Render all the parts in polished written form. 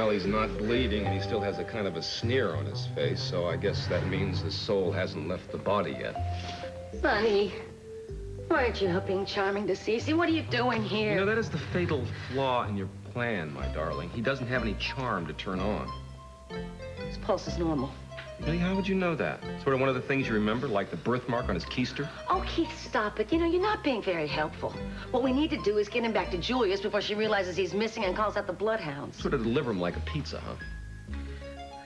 Well, he's not bleeding, and he still has a kind of a sneer on his face, so I guess that means the soul hasn't left the body yet. Sonny, why aren't you helping charming to Cece? What are you doing here? You know, that is the fatal flaw in your plan, my darling. He doesn't have any charm to turn on. His pulse is normal. Really? How would you know that? Sort of one of the things you remember, like the birthmark on his keister? Oh, Keith, stop it. You know, you're not being very helpful. What we need to do is get him back to Julia's before she realizes he's missing and calls out the bloodhounds. Sort of deliver him like a pizza, huh?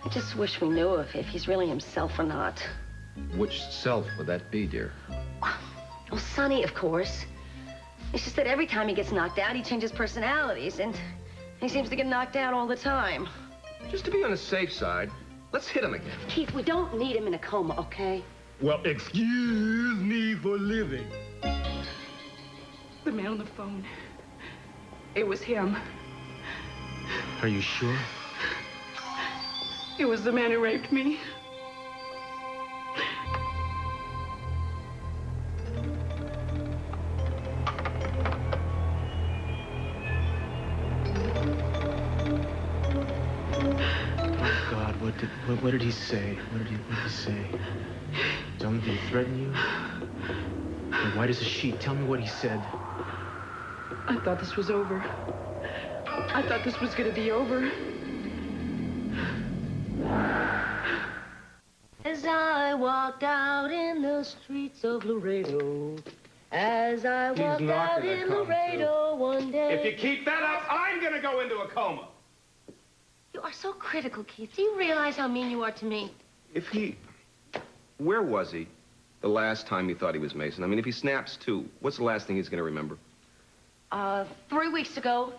I just wish we knew if he's really himself or not. Which self would that be, dear? Well, Sonny, of course. It's just that every time he gets knocked out, he changes personalities, and he seems to get knocked out all the time. Just to be on the safe side, let's hit him again. Keith, we don't need him in a coma, okay? Well, excuse me for living. The man on the phone. It was him. Are you sure? It was the man who raped me. What did he say? What did he say? Tell me, did he threaten you? And white as a sheet. Tell me what he said. I thought this was over. I thought this was gonna be over. As I walked out in the streets of Laredo, as I walked out in Laredo one day. If you keep that up, I'm gonna go into a coma. You are so critical, Keith. Do you realize how mean you are to me? If he... Where was he the last time he thought he was Mason? I mean, if he snaps to, what's the last thing he's going to remember? 3 weeks ago,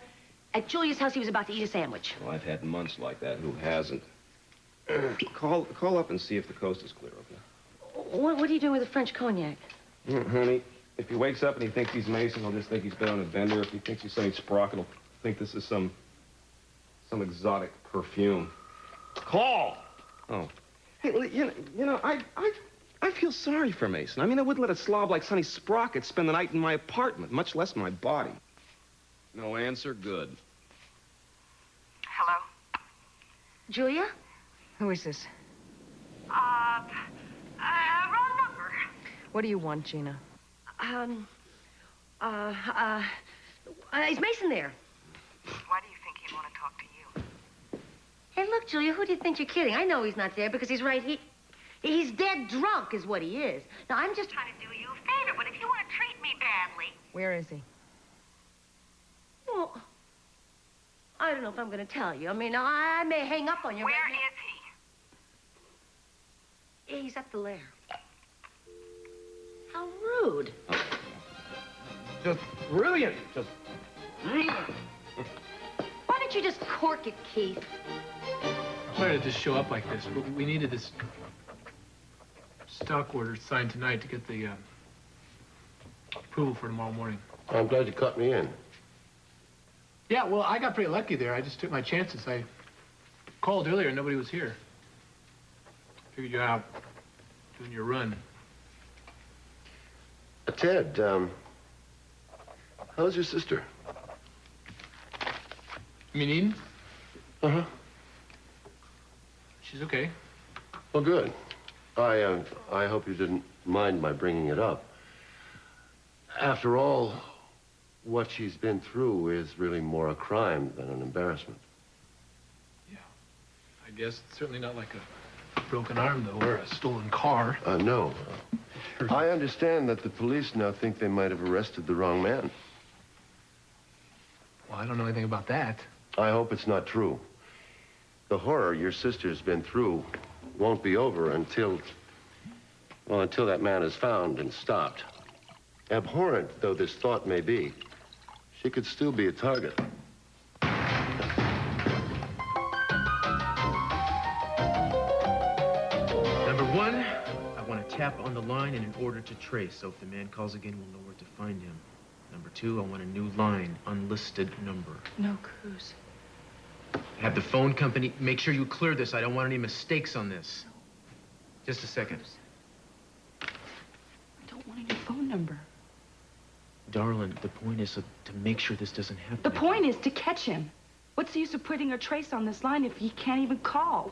at Julia's house, he was about to eat a sandwich. Well, I've had months like that. Who hasn't? Call up and see if the coast is clear, okay? What are you doing with the French cognac? Honey, if he wakes up and he thinks he's Mason, he'll just think he's been on a bender. If he thinks he's something Sprocket, he'll think this is some exotic perfume. Call! Oh. Hey, you know, I feel sorry for Mason. I mean, I wouldn't let a slob like Sonny Sprocket spend the night in my apartment, much less my body. No answer? Good. Hello? Julia? Who is this? Wrong number. What do you want, Gina? Is Mason there? Why do you think he'd want to talk to you? Hey, look, Julia, who do you think you're kidding? I know he's not there because he's right here. He's dead drunk is what he is. Now, I'm just Trying to do you a favor, but if you want to treat me badly... Where is he? Well, I don't know if I'm going to tell you. I mean, I may hang up on you. Where right now. is he? He's at the lair. How rude. Just brilliant. Just brilliant. Why don't you just cork it, Keith? Why did it just show up like this? We needed this stock order signed tonight to get the approval for tomorrow morning. I'm glad you caught me in. Yeah, well, I got pretty lucky there. I just took my chances. I called earlier and nobody was here. Figured you out doing your run. Ted, how's your sister? You mean Eden? Uh-huh. She's okay. Well, good. I hope you didn't mind my bringing it up. After all, what she's been through is really more a crime than an embarrassment. Yeah. I guess it's certainly not like a broken arm, though, or a stolen car. No. I understand that the police now think they might have arrested the wrong man. Well, I don't know anything about that. I hope it's not true. The horror your sister's been through won't be over until that man is found and stopped. Abhorrent though this thought may be, she could still be a target. Number one, I want to tap on the line in order to trace, so if the man calls again, we'll know where to find him. Number two, I want a new line, unlisted number. No, Cruz. Have the phone company make sure you clear this. I don't want any mistakes on this. Just a second. I don't want a new phone number. Darling, the point is to make sure this doesn't happen. The point is to catch him. What's the use of putting a trace on this line if he can't even call?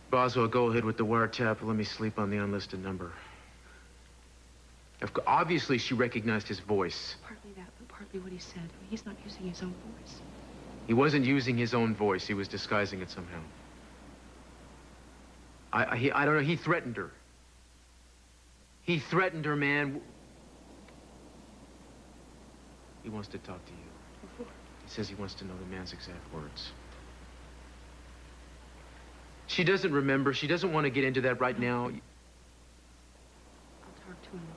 Boswell, go ahead with the wiretap. Let me sleep on the unlisted number. Obviously, she recognized his voice. Partly that, but partly what he said. I mean, he's not using his own voice. He wasn't using his own voice. He was disguising it somehow. I don't know. He threatened her. He threatened her, man. He wants to talk to you. Before. He says he wants to know the man's exact words. She doesn't remember. She doesn't want to get into that right now. I'll talk to him.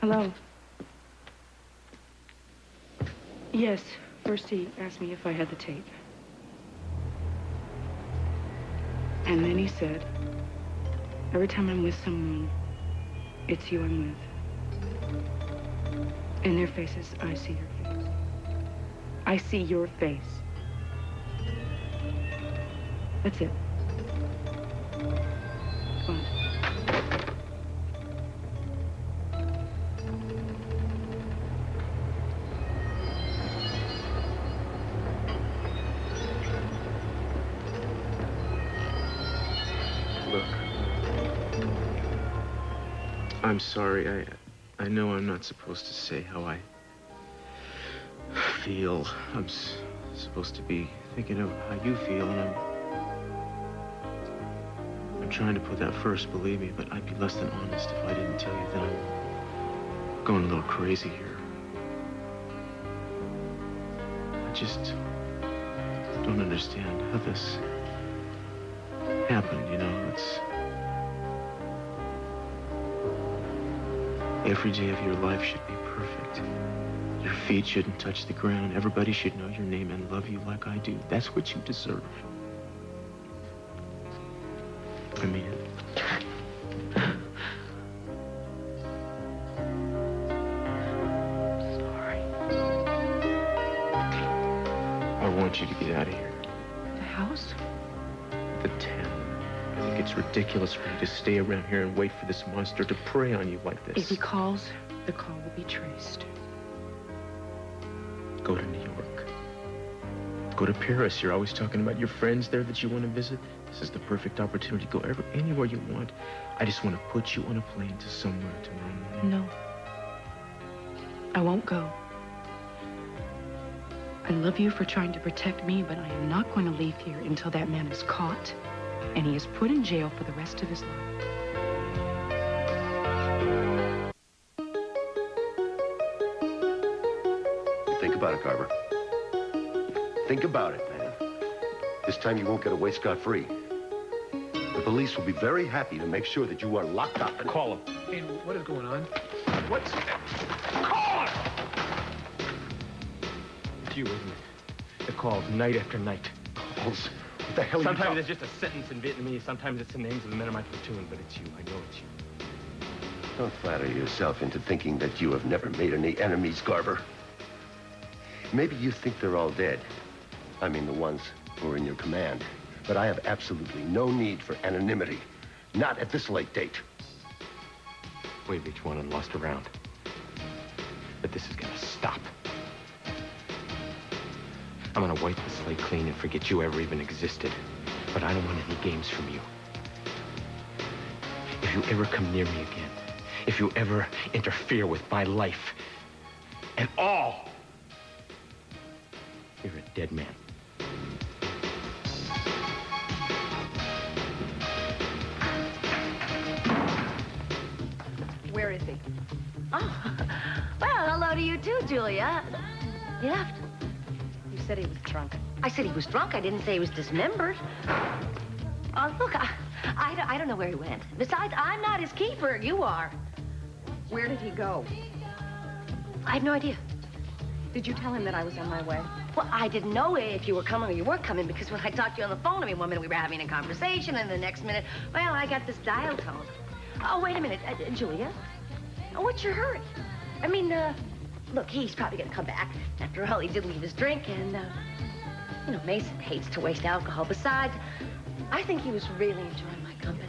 Hello? Yes. First he asked me if I had the tape. And then he said, every time I'm with someone, it's you I'm with. In their faces, I see your face. I see your face. That's it. What? Look, I'm sorry. I know I'm not supposed to say how I feel. I'm supposed to be thinking of how you feel, and I'm trying to put that first, believe me, but I'd be less than honest if I didn't tell you that I'm going a little crazy here. I just don't understand how this happened, you know. Every day of your life should be perfect. Your feet shouldn't touch the ground. Everybody should know your name and love you like I do. That's what you deserve. I mean it. Sorry. I want you to get out of here. The house? The town. I think it's ridiculous for you to stay around here and wait for this monster to prey on you like this. If he calls, the call will be traced. Go to New York. Go to Paris. You're always talking about your friends there that you want to visit. This is the perfect opportunity. Go anywhere you want. I just want to put you on a plane to somewhere tomorrow morning. No. I won't go. I love you for trying to protect me, but I am not going to leave here until that man is caught and he is put in jail for the rest of his life. Think about it, Carver. Think about it, man. This time you won't get away scot-free. The police will be very happy to make sure that you are locked up. Call him. Hey, what is going on? What's... Call him! It's you, isn't it? The calls night after night. Calls? What the hell are you Sometimes talking? it's just a sentence in Vietnamese. Sometimes it's the names of the men of my platoon, but it's you. I know it's you. Don't flatter yourself into thinking that you have never made any enemies, Carver. Maybe you think they're all dead. I mean, the ones who are in your command. But I have absolutely no need for anonymity. Not at this late date. We've each won and lost a round. But this is gonna stop. I'm gonna wipe the slate clean and forget you ever even existed. But I don't want any games from you. If you ever come near me again, if you ever interfere with my life at all, you're a dead man. Where is he? Oh, well, hello to you too, Julia. He left. You said he was drunk. I said he was drunk. I didn't say he was dismembered. Look, I don't know where he went. Besides, I'm not his keeper. You are. Where did he go? I have no idea. Did you tell him that I was on my way? Well, I didn't know if you were coming or you weren't coming because when I talked to you on the phone, I mean, 1 minute we were having a conversation and the next minute, well, I got this dial tone. Oh, wait a minute, Julia. What's your hurry? I mean, look, he's probably gonna come back. After all, he did leave his drink and, you know, Mason hates to waste alcohol. Besides, I think he was really enjoying my company.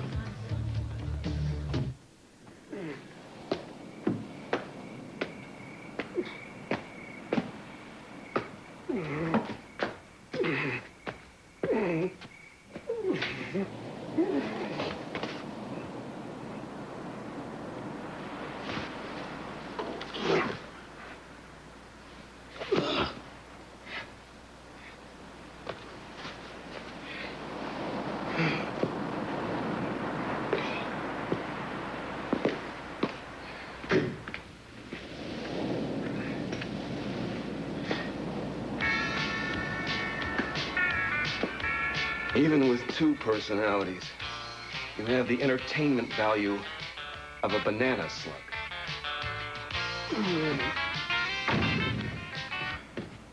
Even with two personalities, you have the entertainment value of a banana slug.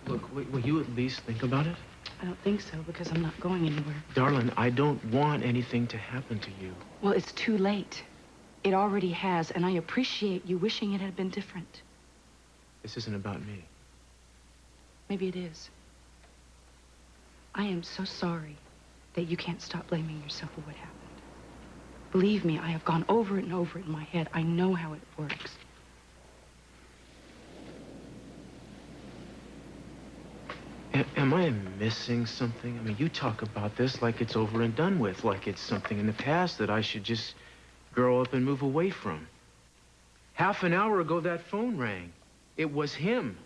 Look, will you at least think about it? I don't think so, because I'm not going anywhere. Darling, I don't want anything to happen to you. Well, it's too late. It already has, and I appreciate you wishing it had been different. This isn't about me. Maybe it is. I am so sorry that you can't stop blaming yourself for what happened. Believe me, I have gone over it and over it in my head. I know how it works. Am I missing something? I mean, you talk about this like it's over and done with, like it's something in the past that I should just grow up and move away from. Half an hour ago, that phone rang. It was him.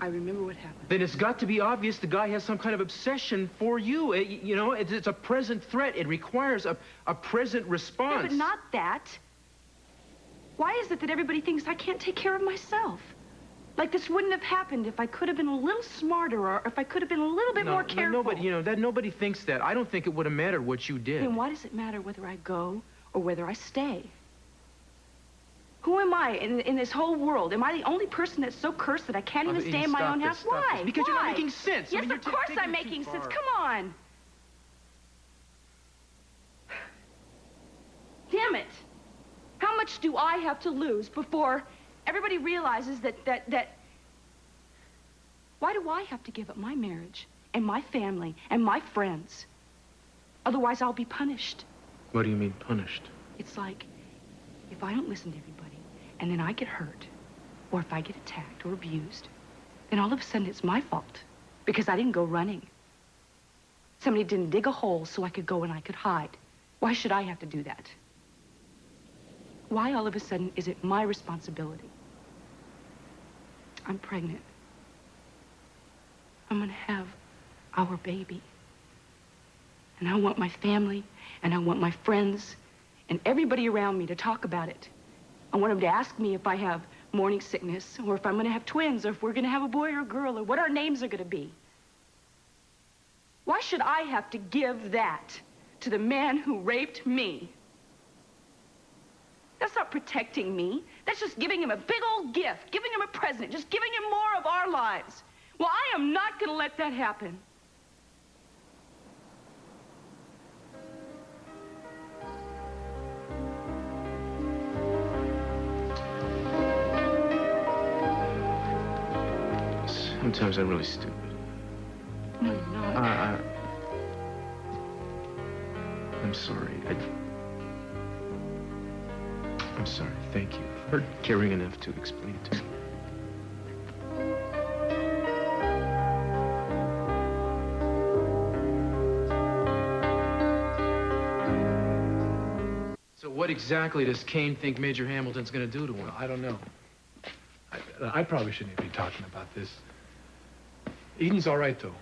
I remember what happened. Then it's got to be obvious the guy has some kind of obsession for you. You know, it's a present threat. It requires a present response. Yeah, but not that. Why is it that everybody thinks I can't take care of myself? Like this wouldn't have happened if I could have been a little smarter or if I could have been a little bit more careful. Nobody, you know, nobody thinks that. I don't think it would have mattered what you did. Then why does it matter whether I go or whether I stay? Who am I in this whole world? Am I the only person that's so cursed that I can't even stay in my own house? Why? Because you're not making sense. Yes, I mean, of course I'm making sense. Come on. Damn it. How much do I have to lose before everybody realizes that... Why do I have to give up my marriage and my family and my friends? Otherwise, I'll be punished. What do you mean, punished? It's like, if I don't listen to everybody, and then I get hurt, or if I get attacked or abused, then all of a sudden it's my fault because I didn't go running. Somebody didn't dig a hole so I could go and I could hide. Why should I have to do that? Why all of a sudden is it my responsibility? I'm pregnant. I'm gonna have our baby. And I want my family, and I want my friends, and everybody around me to talk about it. I want them to ask me if I have morning sickness, or if I'm going to have twins, or if we're going to have a boy or a girl, or what our names are going to be. Why should I have to give that to the man who raped me? That's not protecting me. That's just giving him a big old gift, giving him a present, just giving him more of our lives. Well, I am not going to let that happen. Sometimes I'm really stupid. No, you're not. I'm sorry. I'm sorry. Thank you for caring enough to explain it to me. So what exactly does Kane think Major Hamilton's going to do to him? Well, I don't know. I probably shouldn't be talking about this. Eden's all right, though.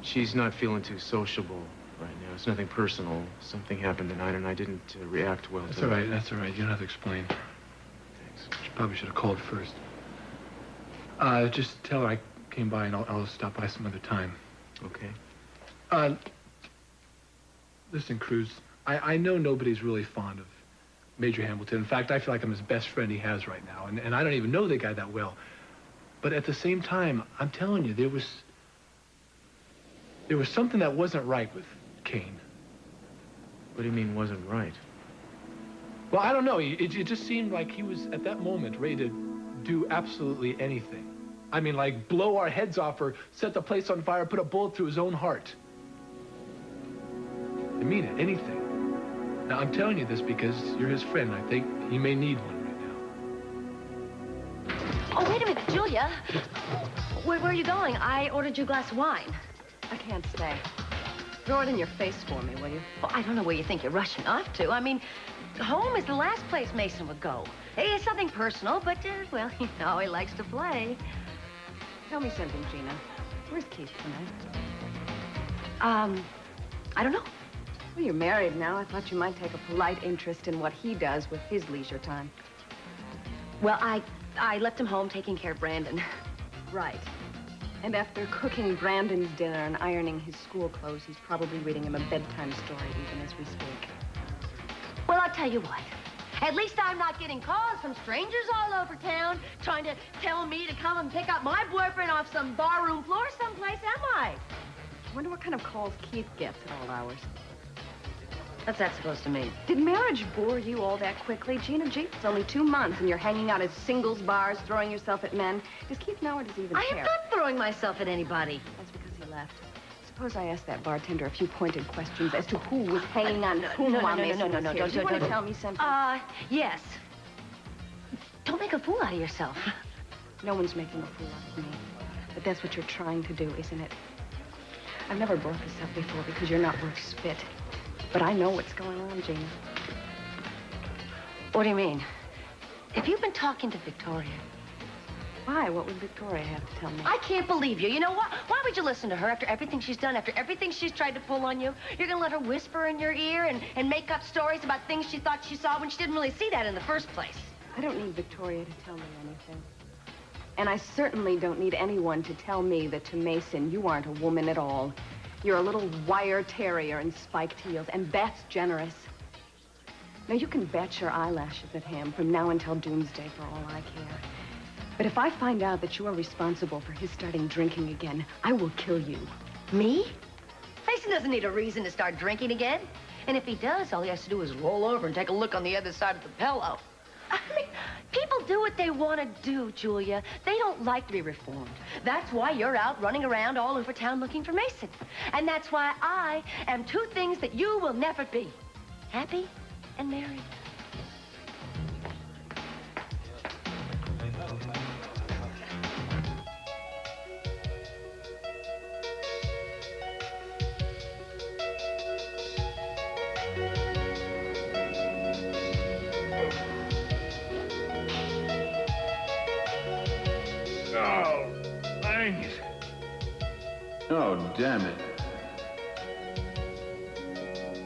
She's not feeling too sociable right now. It's nothing personal. Something happened tonight, and I didn't react well to it. That's all right. That's all right. You don't have to explain. Thanks. She probably should have called first. Just tell her I came by, and I'll stop by some other time. Okay. Listen, Cruz, I know nobody's really fond of Major Hamilton. In fact, I feel like I'm his best friend he has right now, and I don't even know the guy that well. But at the same time, I'm telling you, there was something that wasn't right with Kane. What do you mean wasn't right? Well, I don't know. It just seemed like he was, at that moment, ready to do absolutely anything. I mean, like, blow our heads off or set the place on fire, put a bullet through his own heart. I mean it, anything. Now, I'm telling you this because you're his friend. I think he may need one right now. Oh, wait a minute, Julia. Where are you going? I ordered you a glass of wine. I can't stay. Throw it in your face for me, will you? Well, I don't know where you think you're rushing off to. I mean, home is the last place Mason would go. It's something personal, but, well, you know, he likes to play. Tell me something, Gina. Where's Keith tonight? I don't know. Well, you're married now. I thought you might take a polite interest in what he does with his leisure time. Well, I left him home taking care of Brandon. Right. And after cooking Brandon's dinner and ironing his school clothes, he's probably reading him a bedtime story even as we speak. Well, I'll tell you what. At least I'm not getting calls from strangers all over town trying to tell me to come and pick up my boyfriend off some barroom floor someplace, am I? I wonder what kind of calls Keith gets at all hours. What's that supposed to mean? Did marriage bore you all that quickly? Gina, gee, it's only 2 months and you're hanging out at singles bars, throwing yourself at men. Does Keith know or does he even care? I am not throwing myself at anybody. That's because he left. Suppose I asked that bartender a few pointed questions as to who was hanging on whom while Mason was here. Do you want to tell me something? Yes. Don't make a fool out of yourself. No one's making a fool out of me. But that's what you're trying to do, isn't it? I've never brought this up before because you're not worth spit. But I know what's going on, Gina. What do you mean? If you've been talking to Victoria... Why? What would Victoria have to tell me? I can't believe you. You know what? Why would you listen to her after everything she's done, after everything she's tried to pull on you? You're gonna let her whisper in your ear and make up stories about things she thought she saw when she didn't really see that in the first place. I don't need Victoria to tell me anything. And I certainly don't need anyone to tell me that to Mason, you aren't a woman at all. You're a little wire terrier in spiked heels, and that's generous. Now, you can bet your eyelashes at him from now until doomsday for all I care. But if I find out that you are responsible for his starting drinking again, I will kill you. Me? Mason doesn't need a reason to start drinking again. And if he does, all he has to do is roll over and take a look on the other side of the pillow. I mean, people do what they want to do, Julia. They don't like to be reformed. That's why you're out running around all over town looking for Mason. And that's why I am 2 things that you will never be. Happy and married. Oh, damn it.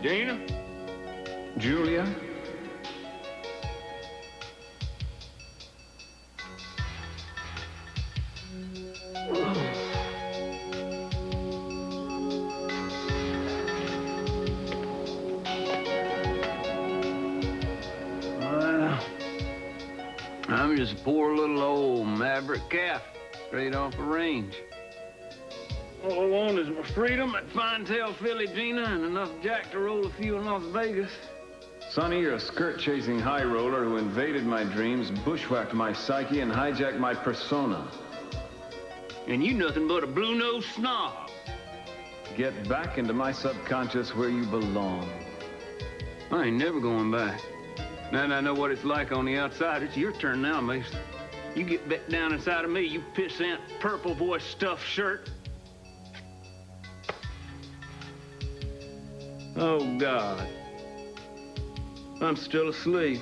Dana? Julia? Well, I'm just a poor little old maverick calf, straight off the range. All I want is my freedom, that fine-tailed filly Gina, and enough jack to roll a few in Las Vegas. Sonny, you're a skirt-chasing high roller who invaded my dreams, bushwhacked my psyche, and hijacked my persona. And you nothing but a blue-nosed snob. Get back into my subconscious where you belong. I ain't never going back. Now that I know what it's like on the outside, it's your turn now, Mason. You get back down inside of me, you pissant, purple-voiced stuffed shirt. Oh, God. I'm still asleep.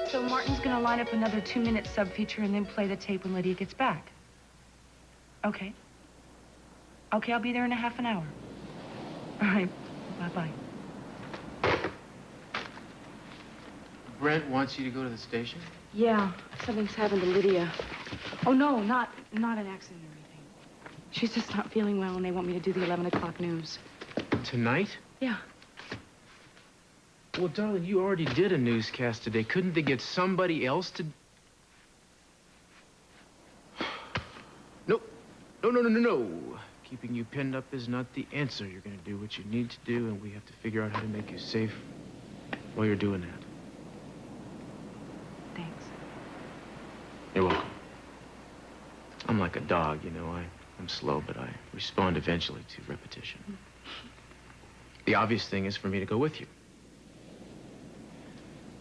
So Martin's gonna line up another 2-minute sub-feature and then play the tape when Lydia gets back. Okay. Okay, I'll be there in a half an hour. All right, bye-bye. Brent wants you to go to the station? Yeah, something's happened to Lydia. Oh, no, not an accident or anything. She's just not feeling well, and they want me to do the 11 o'clock news. Tonight? Yeah. Well, darling, you already did a newscast today. Couldn't they get somebody else to... Nope. No. Keeping you pinned up is not the answer. You're going to do what you need to do, and we have to figure out how to make you safe while you're doing that. Thanks. You're welcome. I'm like a dog, you know. I'm slow, but I respond eventually to repetition. The obvious thing is for me to go with you.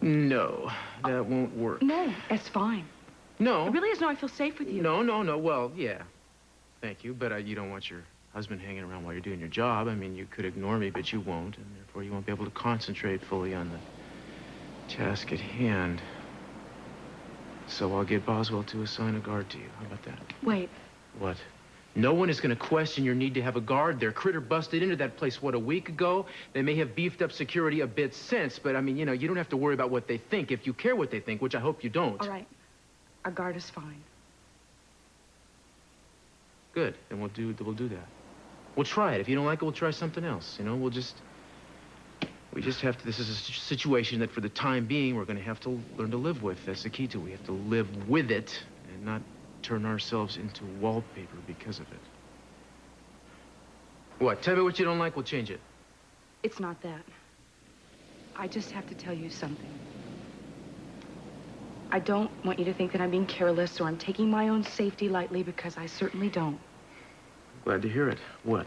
No, that won't work. No, that's fine. No. It really is. No, I feel safe with you. No. Well, yeah. Thank you, but you don't want your husband hanging around while you're doing your job. I mean, you could ignore me, but you won't, and therefore you won't be able to concentrate fully on the task at hand. So I'll get Boswell to assign a guard to you. How about that? Wait. What? No one is going to question your need to have a guard there. Critter busted into that place, what, a week ago? They may have beefed up security a bit since, but, I mean, you know, you don't have to worry about what they think if you care what they think, which I hope you don't. All right. Our guard is fine. Good. Then we'll do that. We'll try it. If you don't like it, we'll try something else. You know, we just have to, this is a situation that for the time being, we're going to have to learn to live with. That's the key to it. We have to live with it and not turn ourselves into wallpaper because of it. What? Tell me what you don't like, we'll change it. It's not that. I just have to tell you something. I don't want you to think that I'm being careless or I'm taking my own safety lightly, because I certainly don't. Glad to hear it. What?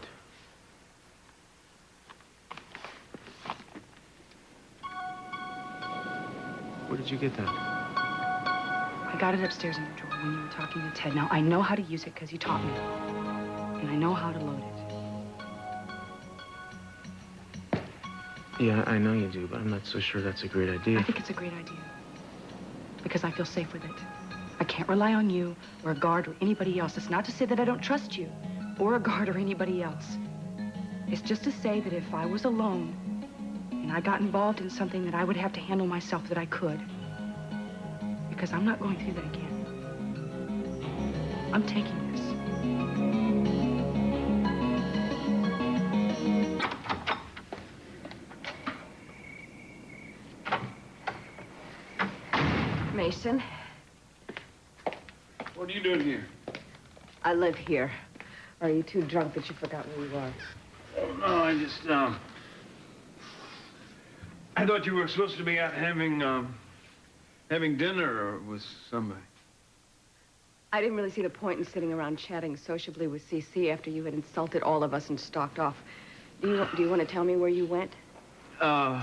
Where did you get that? I got it upstairs in the drawer when you were talking to Ted. Now, I know how to use it because you taught me. And I know how to load it. Yeah, I know you do, but I'm not so sure that's a great idea. I think it's a great idea. Because I feel safe with it. I can't rely on you or a guard or anybody else. It's not to say that I don't trust you or a guard or anybody else. It's just to say that if I was alone and I got involved in something that I would have to handle myself, that I could. Because I'm not going through that again. I'm taking this. Mason, What are you doing here? I live here. Are you too drunk that you forgot where you are? Oh, no, I just, I thought you were supposed to be out having dinner with somebody. I didn't really see the point in sitting around chatting sociably with CC after you had insulted all of us and stalked off. Do you want to tell me where you went? No,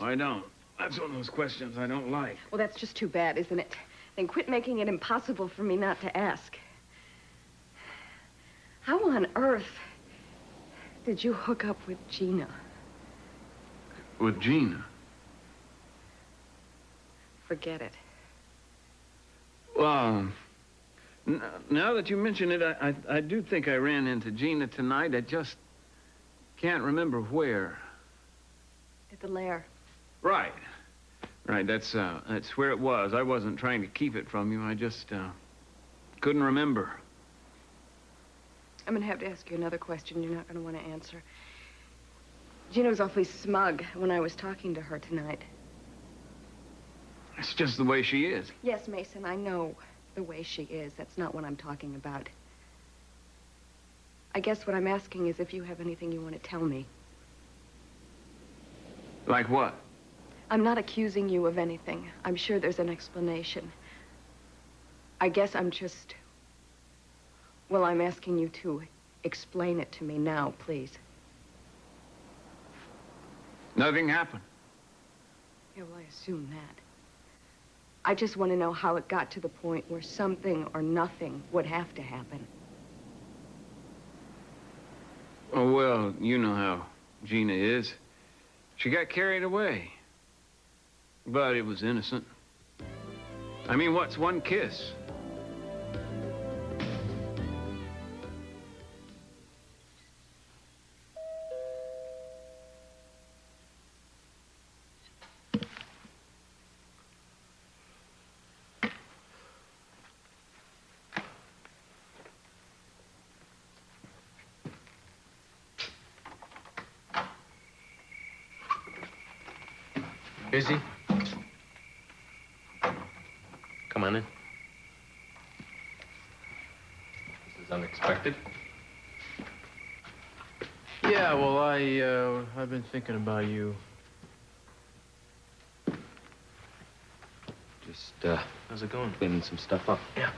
I don't. That's one of those questions I don't like. Well, that's just too bad, isn't it? Then quit making it impossible for me not to ask. How on earth did you hook up with Gina? With Gina? Forget it. Well, now that you mention it, I do think I ran into Gina tonight. I just can't remember where. At the lair. Right. Right, that's where it was. I wasn't trying to keep it from you. I just, couldn't remember. I'm gonna have to ask you another question you're not gonna want to answer. Gina was awfully smug when I was talking to her tonight. It's just the way she is. Yes, Mason, I know the way she is. That's not what I'm talking about. I guess what I'm asking is if you have anything you want to tell me. Like what? I'm not accusing you of anything. I'm sure there's an explanation. I guess I'm just... Well, I'm asking you to explain it to me now, please. Nothing happened. Yeah, well, I assume that. I just want to know how it got to the point where something or nothing would have to happen. Oh, well, you know how Gina is. She got carried away. But it was innocent. I mean, what's one kiss? Busy? Come on in. This is unexpected. Yeah, well, I've been thinking about you. Just, How's it going? cleaning some stuff up. Yeah.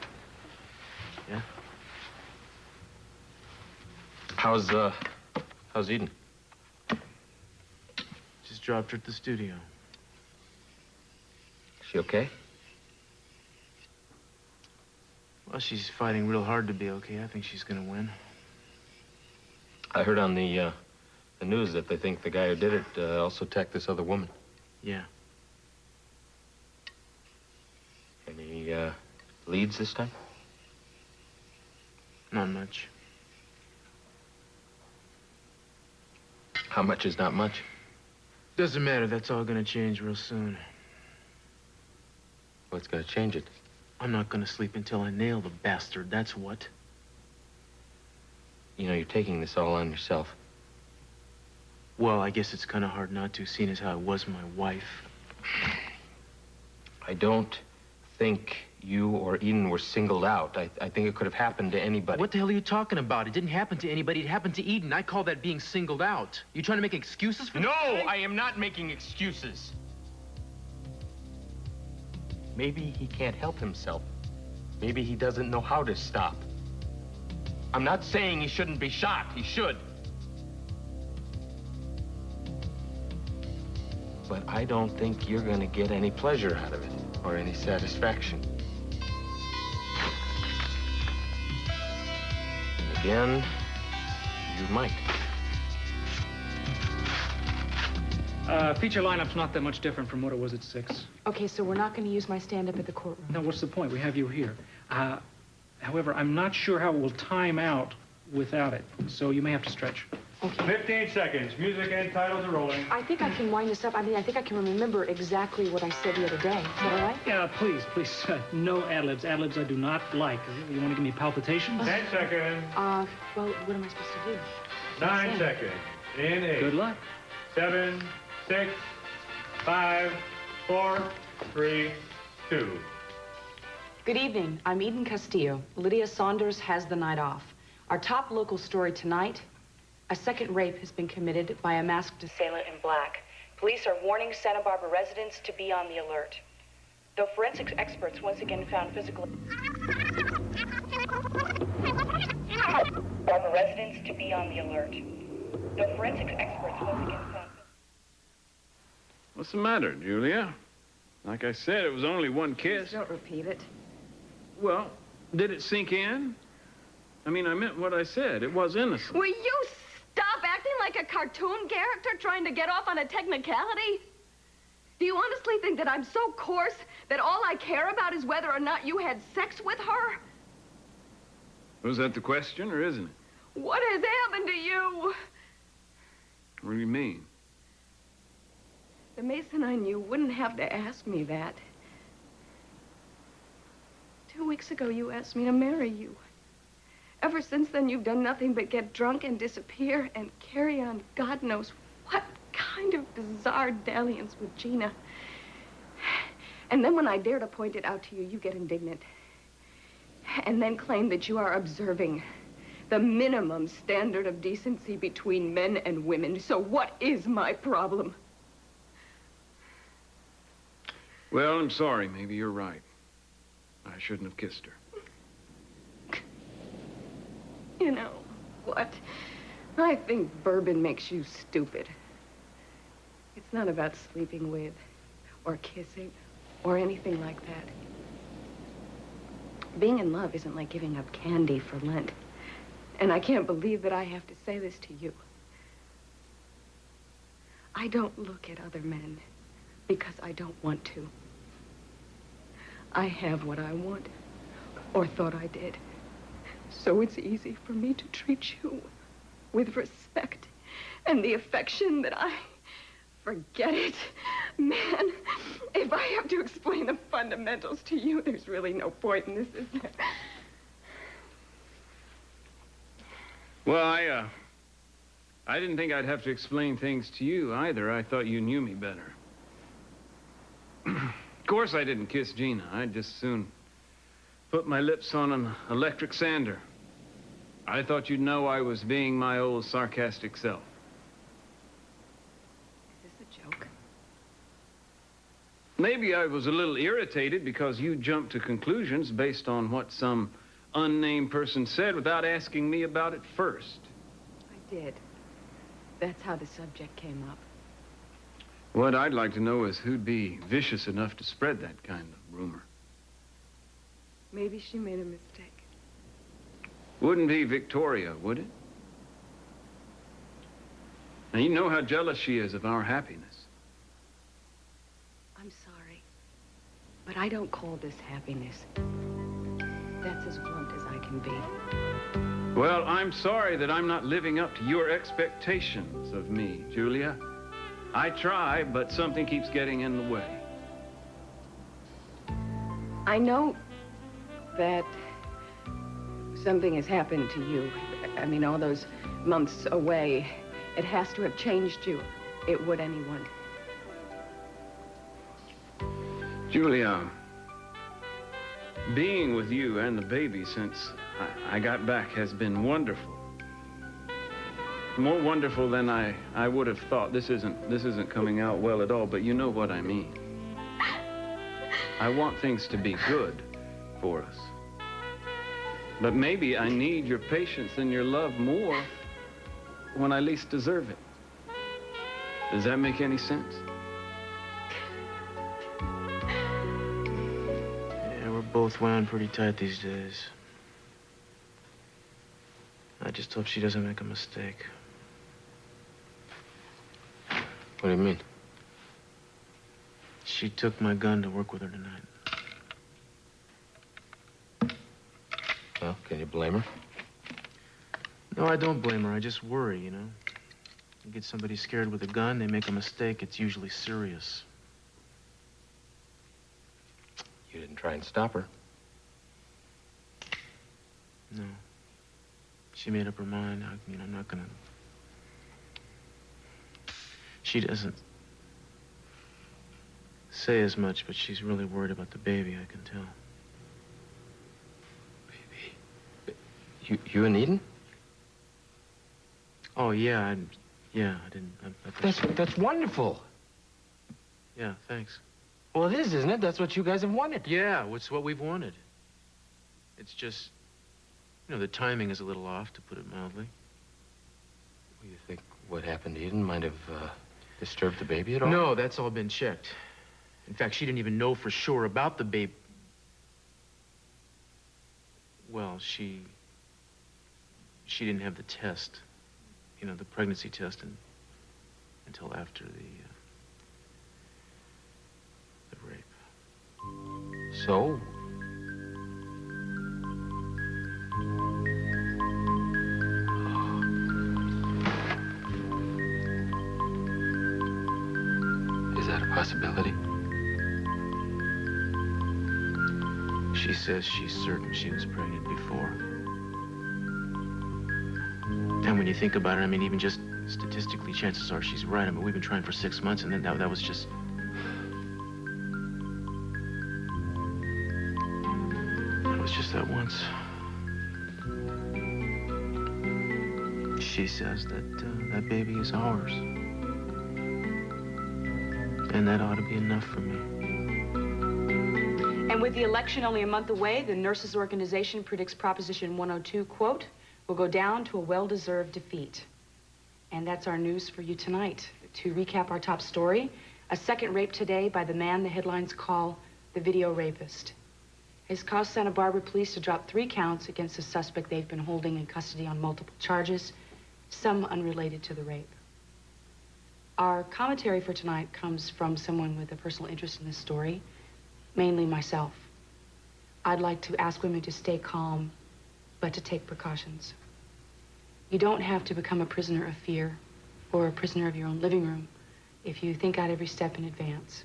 Yeah? How's Eden? Just dropped her at the studio. She okay? Well, she's fighting real hard to be okay. I think she's gonna win. I heard on the news that they think the guy who did it also attacked this other woman. Yeah. Any leads this time? Not much. How much is not much? Doesn't matter. That's all gonna change real soon. What's gonna change it? I'm not gonna sleep until I nail the bastard, that's what. You know, you're taking this all on yourself. Well, I guess it's kind of hard not to, seeing as how it was my wife. I don't think you or Eden were singled out. I think it could have happened to anybody. What the hell are you talking about? It didn't happen to anybody. It happened to Eden. I call that being singled out. You trying to make excuses for No, this guy? I am not making excuses. Maybe he can't help himself. Maybe he doesn't know how to stop. I'm not saying he shouldn't be shot. He should. But I don't think you're gonna get any pleasure out of it, or any satisfaction. And again, you might. Feature lineup's not that much different from what it was at 6. Okay, so we're not going to use my stand-up at the courtroom. Now, what's the point? We have you here. However, I'm not sure how it will time out without it, so you may have to stretch. Okay. 15 seconds. Music and titles are rolling. I think I can wind this up. I mean, I think I can remember exactly what I said the other day. Is that all right? Yeah, please. No ad-libs. Ad-libs I do not like. You want to give me palpitations? 10 seconds. Well, what am I supposed to do? 9 seconds. In 8. Good luck. 7, 6, 5, 4, 3, 2. Good evening. I'm Eden Castillo. Lydia Saunders has the night off. Our top local story tonight: a second rape has been committed by a masked assailant in black. Police are warning Santa Barbara residents to be on the alert. Though forensics experts once again found physical... Barbara residents to be on the alert. Though forensics experts once again found... What's the matter, Julia? Like I said, it was only one kiss. Please don't repeat it. Well, did it sink in? I mean, I meant what I said. It was innocent. Will you stop acting like a cartoon character trying to get off on a technicality? Do you honestly think that I'm so coarse that all I care about is whether or not you had sex with her? Was that the question, or isn't it? What has happened to you? What do you mean? The Mason I knew wouldn't have to ask me that. 2 weeks ago, you asked me to marry you. Ever since then, you've done nothing but get drunk and disappear and carry on God knows what kind of bizarre dalliance with Gina. And then when I dare to point it out to you, you get indignant. And then claim that you are observing the minimum standard of decency between men and women. So what is my problem? Well, I'm sorry. Maybe you're right. I shouldn't have kissed her. You know what? I think bourbon makes you stupid. It's not about sleeping with or kissing or anything like that. Being in love isn't like giving up candy for Lent. And I can't believe that I have to say this to you. I don't look at other men because I don't want to. I have what I want, or thought I did. So it's easy for me to treat you with respect and the affection that I... Forget it. Man, if I have to explain the fundamentals to you, there's really no point in this, is there? Well, I didn't think I'd have to explain things to you either. I thought you knew me better. Of course I didn't kiss Gina. I'd just soon put my lips on an electric sander. I thought you'd know I was being my old sarcastic self. Is this a joke? Maybe I was a little irritated because you jumped to conclusions based on what some unnamed person said without asking me about it first. I did. That's how the subject came up. What I'd like to know is who'd be vicious enough to spread that kind of rumor. Maybe she made a mistake. Wouldn't be Victoria, would it? Now, you know how jealous she is of our happiness. I'm sorry, but I don't call this happiness. That's as blunt as I can be. Well, I'm sorry that I'm not living up to your expectations of me, Julia. I try, but something keeps getting in the way. I know that something has happened to you. I mean, all those months away, it has to have changed you. It would anyone. Julia, being with you and the baby since I got back has been wonderful. More wonderful than I would have thought. This isn't coming out well at all, but you know what I mean. I want things to be good for us. But maybe I need your patience and your love more when I least deserve it. Does that make any sense? Yeah, we're both wound pretty tight these days. I just hope she doesn't make a mistake. What do you mean? She took my gun to work with her tonight. Well, can you blame her? No, I don't blame her. I just worry, you know. You get somebody scared with a gun, they make a mistake, it's usually serious. You didn't try and stop her. No. She made up her mind. I'm not gonna... She doesn't say as much, but she's really worried about the baby, I can tell. You and Eden? Oh, yeah, I didn't... That's wonderful. Yeah, thanks. Well, it is, isn't it? That's what you guys have wanted. Yeah, it's what we've wanted. It's just, you know, the timing is a little off, to put it mildly. You think what happened to Eden might have disturbed the baby at all? No, that's all been checked. In fact, she didn't even know for sure about the baby. Well, she didn't have the test, you know, the pregnancy test until after the rape. So? Is that a possibility? She says she's certain she was pregnant before. And when you think about it, I mean, even just statistically, chances are she's right. I mean, we've been trying for 6 months, and then that was just... That was just that once. She says that that baby is ours. And that ought to be enough for me. And with the election only a month away, the Nurses Organization predicts Proposition 102, quote, will go down to a well-deserved defeat. And that's our news for you tonight. To recap our top story, a second rape today by the man the headlines call the video rapist. Has caused Santa Barbara police to drop 3 counts against the suspect they've been holding in custody on multiple charges, some unrelated to the rape. Our commentary for tonight comes from someone with a personal interest in this story, mainly myself. I'd like to ask women to stay calm, but to take precautions. You don't have to become a prisoner of fear or a prisoner of your own living room if you think out every step in advance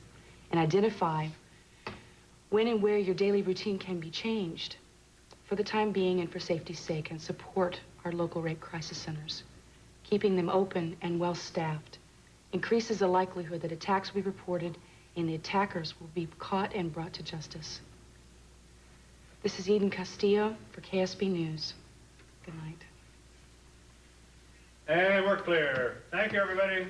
and identify when and where your daily routine can be changed for the time being and for safety's sake, and support our local rape crisis centers. Keeping them open and well-staffed increases the likelihood that attacks will be reported and the attackers will be caught and brought to justice. This is Eden Castillo for KSB News. Good night. And we're clear. Thank you, everybody.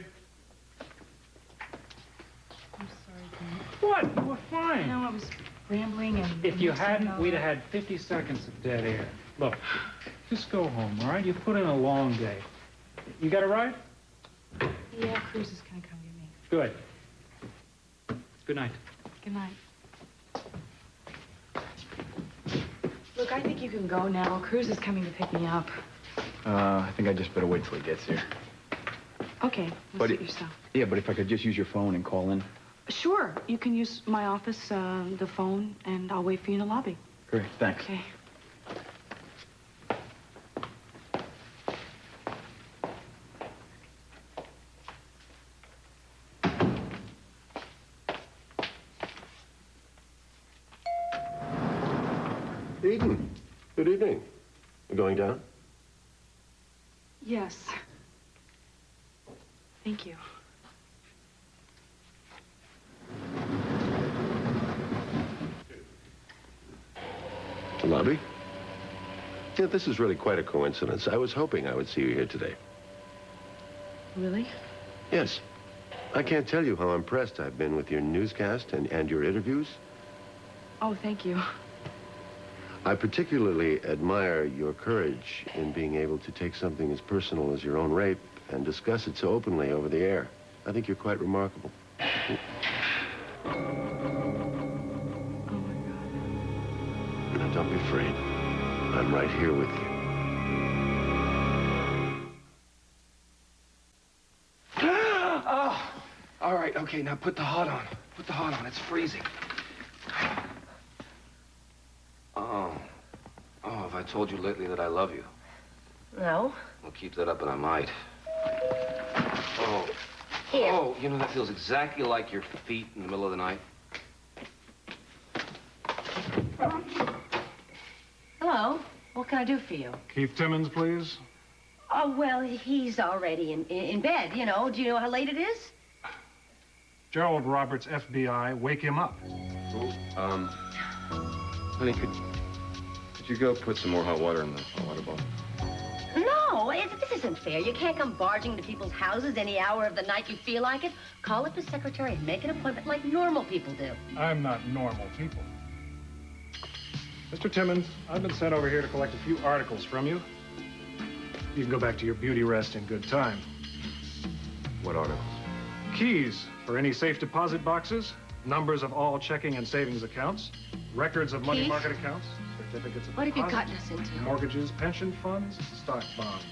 I'm sorry, Kane. What? You were fine. No, I was rambling and... If you hadn't, we'd have had 50 seconds of dead air. Look, just go home, all right? You've put in a long day. You got a ride? Yeah, Cruz is gonna come get me. Good. Good night. Good night. Look, I think you can go now. Cruz is coming to pick me up. I think I just better wait till he gets here. Okay, we'll suit yourself. Yeah, but if I could just use your phone and call in. Sure, you can use my office, the phone, and I'll wait for you in the lobby. Great, thanks. Okay. Eden, good evening. You going down? Yes. Thank you. The lobby? Yeah, this is really quite a coincidence. I was hoping I would see you here today. Really? Yes. I can't tell you how impressed I've been with your newscast and your interviews. Oh, thank you. I particularly admire your courage in being able to take something as personal as your own rape and discuss it so openly over the air. I think you're quite remarkable. Oh, my God. Now, don't be afraid. I'm right here with you. Oh, all right, okay, now put the hot on. Put the hot on, it's freezing. Oh, have I told you lately that I love you? No. Well, keep that up and I might. Oh. Here. Oh, you know, that feels exactly like your feet in the middle of the night. Hello. What can I do for you? Keith Timmons, please. Oh, well, he's already in bed, you know. Do you know how late it is? Gerald Roberts, FBI. Wake him up. Honey, could you go put some more hot water in the hot water bowl? No, this isn't fair. You can't come barging into people's houses any hour of the night you feel like it. Call up the secretary and make an appointment like normal people do. I'm not normal people. Mr. Timmons, I've been sent over here to collect a few articles from you. You can go back to your beauty rest in good time. What articles? Keys for any safe deposit boxes, numbers of all checking and savings accounts, records of money Keith? market accounts, certificates of What have you deposit, gotten us into? mortgages, pension funds, stock bonds.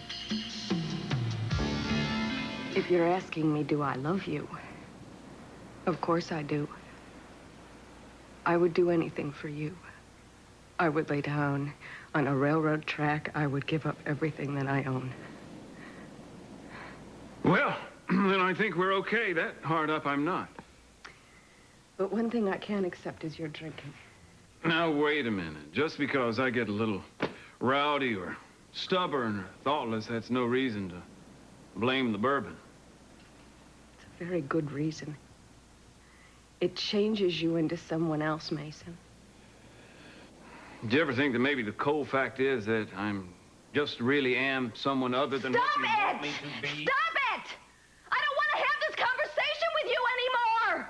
If you're asking me, do I love you? Of course I do. I would do anything for you. I would lay down on a railroad track. I would give up everything that I own. Well, then I think we're okay. That hard up I'm not. But one thing I can't accept is your drinking. Now, wait a minute. Just because I get a little rowdy or stubborn or thoughtless, that's no reason to blame the bourbon. It's a very good reason. It changes you into someone else, Mason. Do you ever think that maybe the cold fact is that I'm just really am someone other than what you want me to be? Stop it! I don't want to have this conversation with you anymore!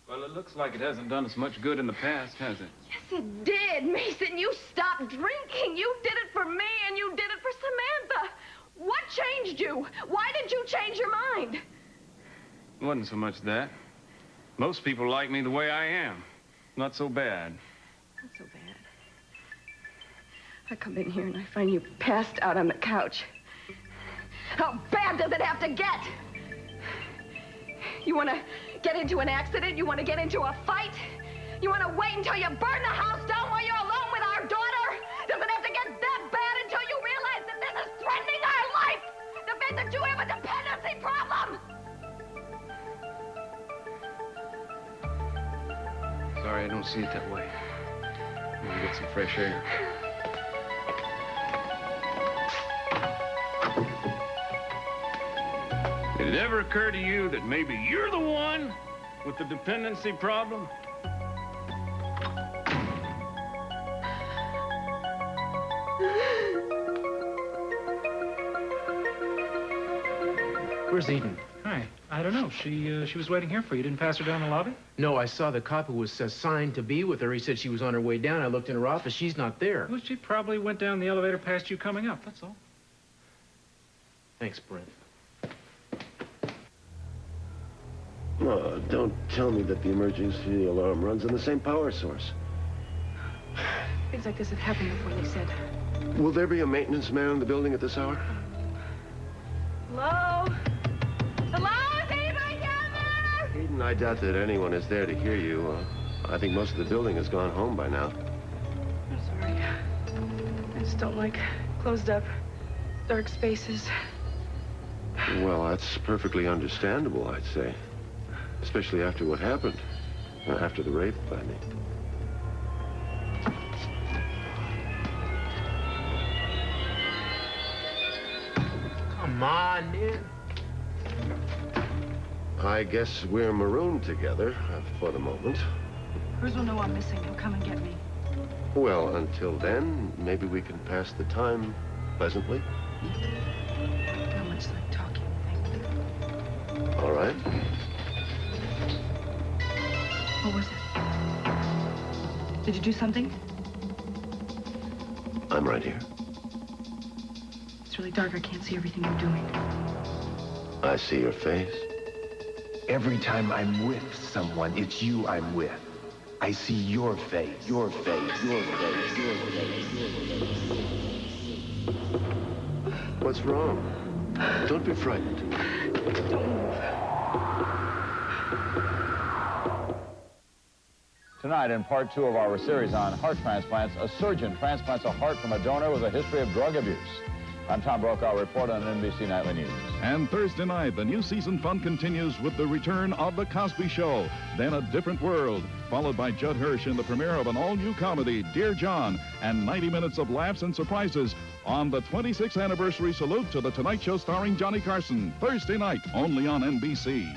Well, it looks like it hasn't done us much good in the past, has it? Yes, it did, Mason. You stopped drinking. You did it for me, and you did it for Samantha. What changed you? Why did you change your mind? It wasn't so much that. Most people like me the way I am. Not so bad. Not so bad. I come in here and I find you passed out on the couch. How bad does it have to get? You want to get into an accident? You want to get into a fight? You want to wait until you burn the house down while you're alone with our daughter? Does it have to get that bad until you realize that this is threatening our life? The fact that you have a dependency problem? Sorry, I don't see it that way. I'm gonna get some fresh air. Did it ever occur to you that maybe you're the one with the dependency problem? Where's Eden? Hi. I don't know. She was waiting here for you. Didn't pass her down the lobby? No, I saw the cop who was assigned to be with her. He said she was on her way down. I looked in her office. She's not there. Well, she probably went down the elevator past you coming up, that's all. Thanks, Brent. Oh, don't tell me that the emergency alarm runs on the same power source. Things like this have happened before, they said. Will there be a maintenance man in the building at this hour? Hello? Hello? Is anybody down there? Eden, I doubt that anyone is there to hear you. I think most of the building has gone home by now. I'm sorry. I just don't like closed up, dark spaces. Well, that's perfectly understandable, I'd say. Especially after what happened. After the rape, I mean. Come on, man. I guess we're marooned together for the moment. Cruz will know I'm missing. He'll come and get me. Well, until then, maybe we can pass the time pleasantly. Not much like talking. All right. What was it? Did you do something? I'm right here. It's really dark. I can't see everything you're doing. I see your face. Every time I'm with someone, it's you I'm with. I see your face, your face, your face, your face, your face. What's wrong? Don't be frightened. Don't move. Tonight, in part 2 of our series on heart transplants, a surgeon transplants a heart from a donor with a history of drug abuse. I'm Tom Brokaw, reporter on NBC Nightly News. And Thursday night, the new season fun continues with the return of The Cosby Show, then A Different World, followed by Judd Hirsch in the premiere of an all-new comedy, Dear John, and 90 minutes of laughs and surprises on the 26th anniversary salute to The Tonight Show starring Johnny Carson, Thursday night, only on NBC.